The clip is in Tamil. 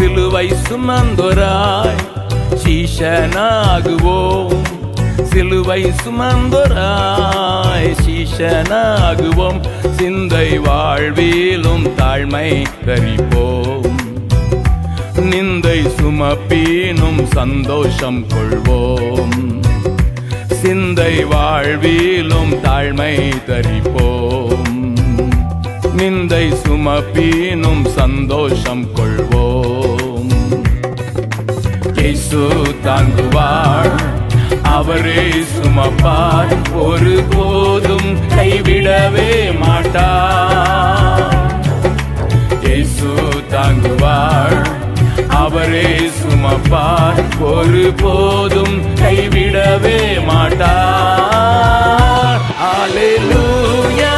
சிலுவை சுமந்தோராய் சீஷனாகுவோம். சிலுவை சுமந்தோராய் சீஷனாகுவோம். சிந்தை வாழ்விலும் தாழ்மை கரிப்போம். நிந்தை சுமப்பீனும் சந்தோஷம் கொள்வோம். சிந்தை வாழ்விலும் தாழ்மை தரிப்போம். நிந்தை சுமப்பீனும் சந்தோஷம் கொள்வோம். இயேசு தாங்குவார், அவரே சுமப்பார், ஒரு போதும் கைவிடவே மாட்டார். இயேசு தாங்குவார், அவரே சுமப்பார், ஒரு போதும் கைவிடவே மாட்டார். அல்லேலூயா